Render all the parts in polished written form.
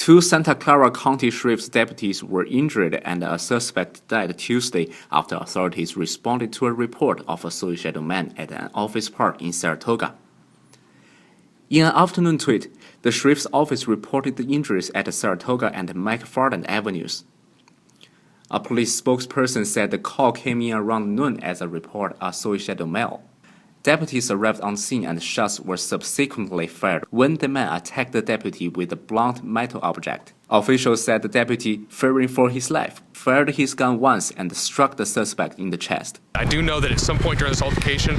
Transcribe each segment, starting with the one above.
Two Santa Clara County Sheriff's deputies were injured and a suspect died Tuesday after authorities responded to a report of a suicidal man at an office park in Saratoga. In an afternoon tweet, the sheriff's office reported the injuries at Saratoga and McFarland Avenues. A police spokesperson said the call came in around noon as a report of a suicidal male. Deputies arrived on scene and shots were subsequently fired when the man attacked the deputy with a blunt metal object. Officials said the deputy, fearing for his life, fired his gun once and struck the suspect in the chest. I do know that at some point during this altercation,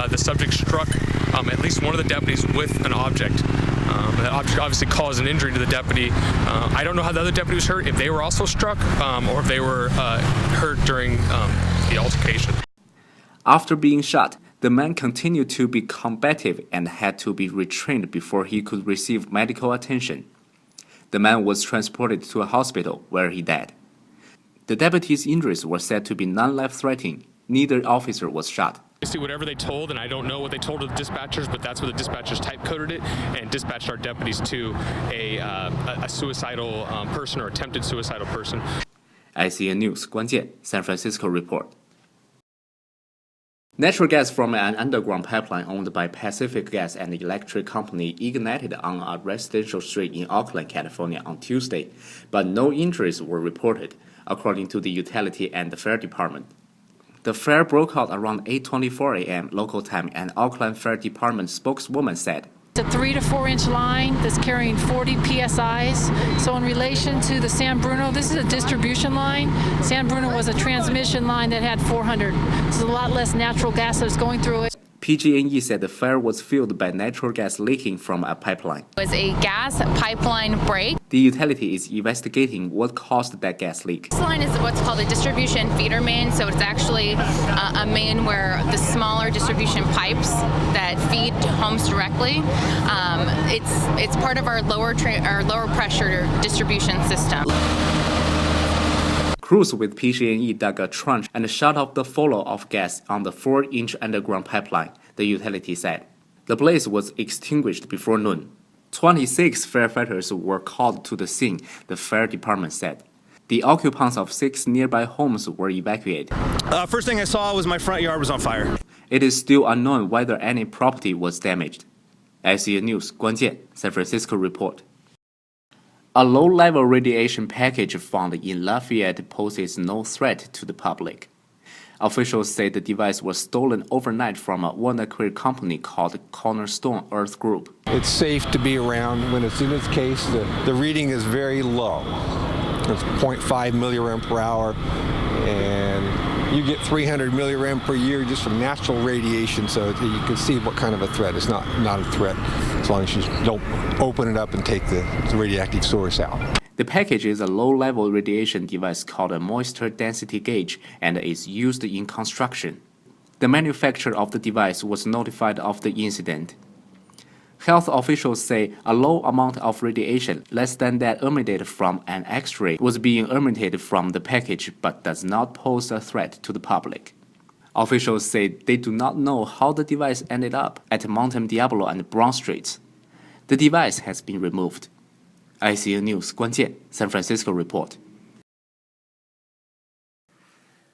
the subject struck at least one of the deputies with an object. That object obviously caused an injury to the deputy. I don't know how the other deputy was hurt, if they were also struck or if they were hurt during the altercation. After being shot, the man continued to be combative and had to be restrained before he could receive medical attention. The man was transported to a hospital where he died. The deputy's injuries were said to be non-life-threatening. Neither officer was shot. See whatever they told, and I don't know what they told the dispatchers, but that's what the dispatchers type-coded it and dispatched our deputies to a suicidal person or attempted suicidal person. ICN News 关键 San Francisco report. Natural gas from an underground pipeline owned by Pacific Gas and Electric Company ignited on a residential street in Oakland, California on Tuesday, but no injuries were reported, according to the utility and the fire department. The fire broke out around 8:24 a.m. local time, and Oakland Fire Department spokeswoman said, It's a 3 to 4 inch line that's carrying 40 psi's. So in relation to the San Bruno, this is a distribution line. San Bruno was a transmission line that had 400. So there's a lot less natural gas that's going through it. PG&E said the fire was fueled by natural gas leaking from a pipeline. It was a gas pipeline break. The utility is investigating what caused that gas leak. This line is what's called a distribution feeder main, so it's actually a main where the smaller distribution pipes that feed homes directly, it's part of our lower pressure distribution system. Crews with PG&E dug a trench and shut off the flow of gas on the 4-inch underground pipeline, the utility said. The blaze was extinguished before noon. 26 firefighters were called to the scene, the fire department said. The occupants of 6 nearby homes were evacuated. First thing I saw was my front yard was on fire. It is still unknown whether any property was damaged. ICN News 关键 San Francisco report. A low-level radiation package found in Lafayette poses no threat to the public. Officials say the device was stolen overnight from a Walnut company called Cornerstone Earth Group. It's safe to be around. When it's in its case, the reading is very low. It's 0.5 millirem per hour, and you get 300 millirem per year just from natural radiation, so you can see what kind of a threat. It's not a threat as long as you don't open it up and take the radioactive source out. The package is a low-level radiation device called a moisture density gauge and is used in construction. The manufacturer of the device was notified of the incident. Health officials say a low amount of radiation, less than that emitted from an X-ray, was being emitted from the package but does not pose a threat to the public. Officials say they do not know how the device ended up at Mountain Diablo and Brown Streets. The device has been removed. ICN News 关键 San Francisco report.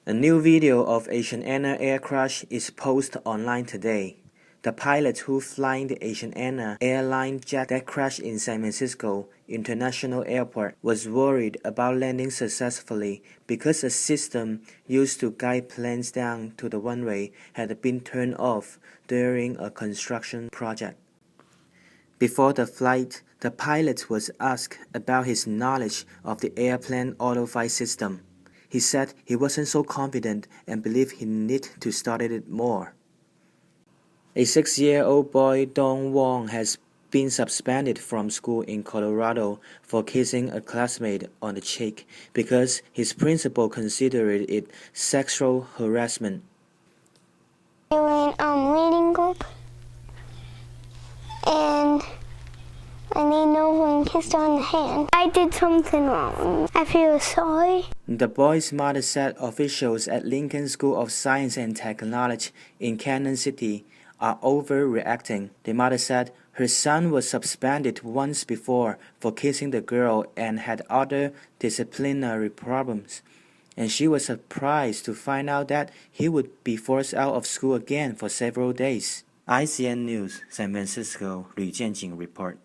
A new video of Asiana air crash is posted online today. The pilot who flying the Asiana airline jet that crashed in San Francisco International Airport was worried about landing successfully because a system used to guide planes down to the runway had been turned off during a construction project. Before the flight, the pilot was asked about his knowledge of the airplane auto-flight system. He said he wasn't so confident and believed he needed to study it more. A 6-year-old boy, Dong Wong, has been suspended from school in Colorado for kissing a classmate on the cheek because his principal considered it sexual harassment. We were in reading group, and they know one kissed her on the hand. I did something wrong. I feel sorry. The boy's mother said officials at Lincoln School of Science and Technology in Canyon City are overreacting. The mother said Her son was suspended once before for kissing the girl and had other disciplinary problems, and she was surprised to find out that he would be forced out of school again for several days. ICN News, San Francisco, 吕建景 report.